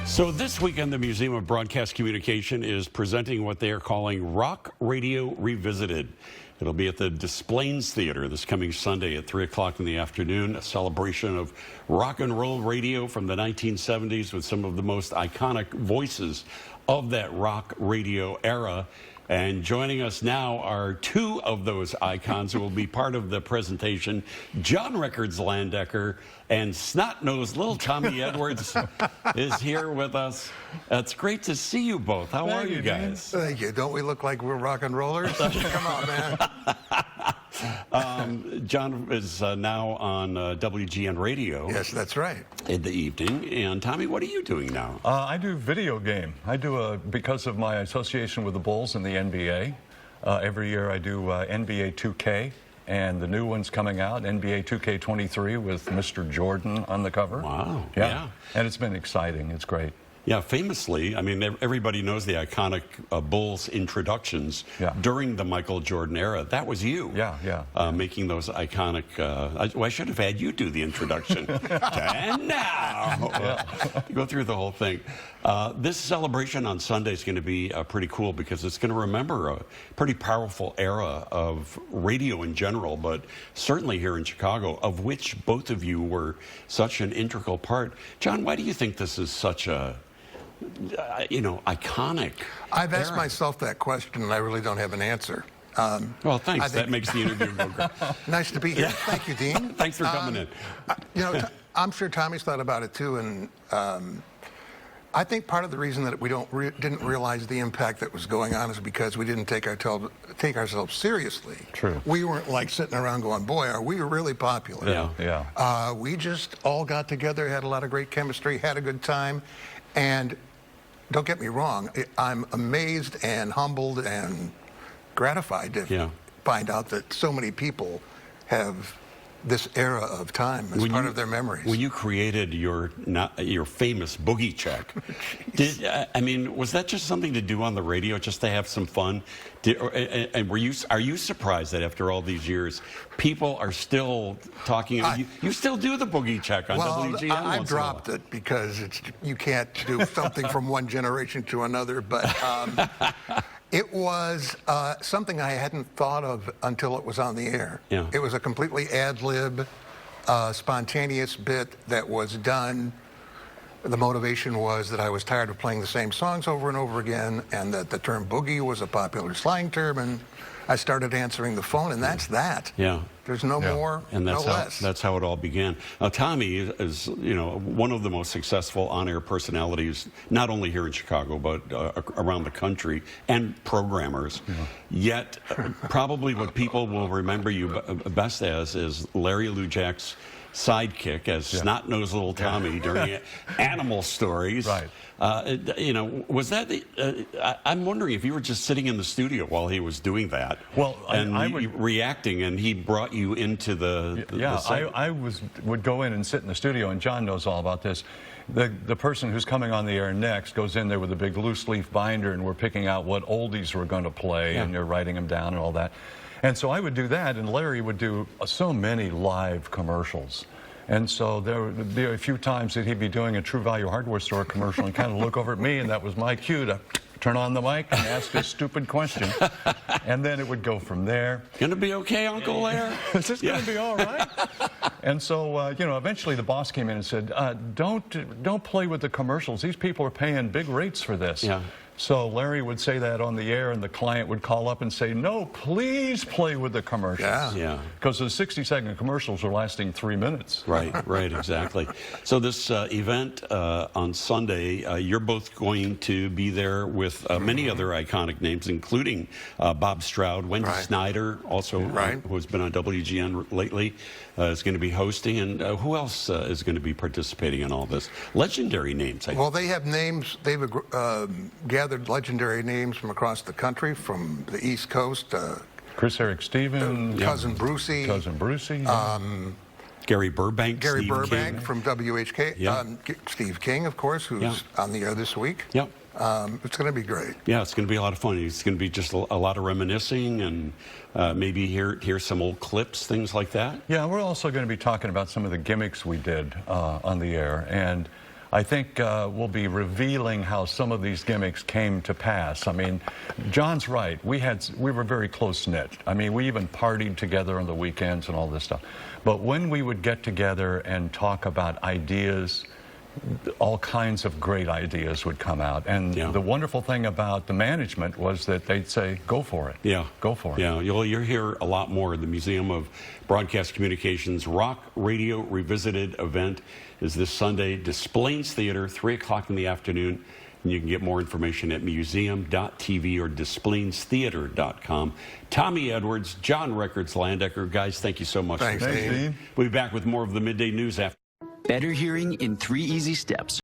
So this weekend, the Museum of Broadcast Communication is presenting what they are calling Rock Radio Revisited. It'll be at the Des Plaines Theater this coming Sunday at 3 o'clock in the afternoon, a celebration of rock and roll radio from the 1970s with some of the most iconic voices of that rock radio era. And joining us now are two of those icons who will be part of the presentation. John Records Landecker and snot-nosed little Tommy Edwards is here with us. It's great to see you both. How are you guys? Thank you. Don't we look like we're rock and rollers? Come on, man. John is now on WGN Radio. Yes, that's right. In the evening. And Tommy, what are you doing now? I do video game. I do, because of my association with the Bulls and the NBA, every year I do NBA 2K. And the new one's coming out, NBA 2K23 with Mr. Jordan on the cover. Wow. Yeah. And it's been exciting. It's great. Yeah, famously, I mean, everybody knows the iconic Bulls introductions during the Michael Jordan era. That was you. Making those iconic, I should have had you do the introduction. And now, go through the whole thing. This celebration on Sunday is going to be pretty cool because it's going to remember a pretty powerful era of radio in general, but certainly here in Chicago, of which both of you were such an integral part. John, why do you think this is such a iconic I've asked myself that question, and I really don't have an answer. Well, thanks. That makes the interview go great. Nice to be here. Thank you, Dean. Thanks for coming in. I'm sure Tommy's thought about it too, and I think part of the reason that we didn't realize the impact that was going on is because we didn't take ourselves seriously. True. We weren't like sitting around going, boy, are we really popular. We just all got together, had a lot of great chemistry, had a good time, and don't get me wrong, I'm amazed and humbled and gratified to find out that so many people have this era of time as part of their memories. When you created your famous boogie check, was that just something to do on the radio, just to have some fun? Are you surprised that after all these years, people are still talking? You still do the boogie check on WGN? I dropped it because you can't do something from one generation to another, but it was something I hadn't thought of until it was on the air. It was a completely ad-lib, spontaneous bit that was done. The motivation was that I was tired of playing the same songs over and over again, and that the term boogie was a popular slang term, and I started answering the phone, and that's that. There's no more, and no less. That's how it all began. Now, Tommy is, one of the most successful on-air personalities, not only here in Chicago, but around the country, and programmers. Yet, probably what people will remember you best as is Larry Lujak's sidekick as snot-nosed little Tommy during Animal Stories. Was that I'm wondering if you were just sitting in the studio while he was doing that. Well, reacting, and he brought you into the I would go in and sit in the studio, and John knows all about this. The person who's coming on the air next goes in there with a big loose leaf binder, and we're picking out what oldies we're going to play, and you're writing them down and all that. And so I would do that, and Larry would do so many live commercials. And so there would be a few times that he'd be doing a True Value Hardware Store commercial and kind of look over at me, and that was my cue to turn on the mic and ask a stupid question. And then it would go from there. Gonna be okay, Uncle Larry? Is this gonna be all right? And so, eventually the boss came in and said, don't play with the commercials. These people are paying big rates for this. So Larry would say that on the air, and the client would call up and say, no, please play with the commercials. Because the 60-second commercials are lasting 3 minutes. Right, exactly. So this event on Sunday, you're both going to be there with many other iconic names, including Bob Stroud, Wendy Snyder, also who has been on WGN lately, is going to be hosting. And who else is going to be participating in all this? Legendary names, I think. Well, they have names. They've gathered legendary names from across the country, from the East Coast. Chris Eric Stevens. Cousin Brucey. Gary Burbank. Gary Burbank from WHK. Steve King, of course, who's on the air this week. It's going to be great. Yeah, it's going to be a lot of fun. It's going to be just a lot of reminiscing and maybe hear some old clips, things like that. Yeah, we're also going to be talking about some of the gimmicks we did on the air. And I think we'll be revealing how some of these gimmicks came to pass. I mean, John's right. We were very close-knit. I mean, we even partied together on the weekends and all this stuff. But when we would get together and talk about ideas, all kinds of great ideas would come out. And the wonderful thing about the management was that they'd say, go for it. Yeah. Go for it. Yeah, you'll hear a lot more. The Museum of Broadcast Communications Rock Radio Revisited event is this Sunday, Desplaines Theater, 3 o'clock in the afternoon. And you can get more information at museum.tv or DesplainesTheater.com. Tommy Edwards, John Records, Landecker. Guys, thank you so much. Thanks, Dean. We'll be back with more of the Midday News after. Better hearing in 3 easy steps.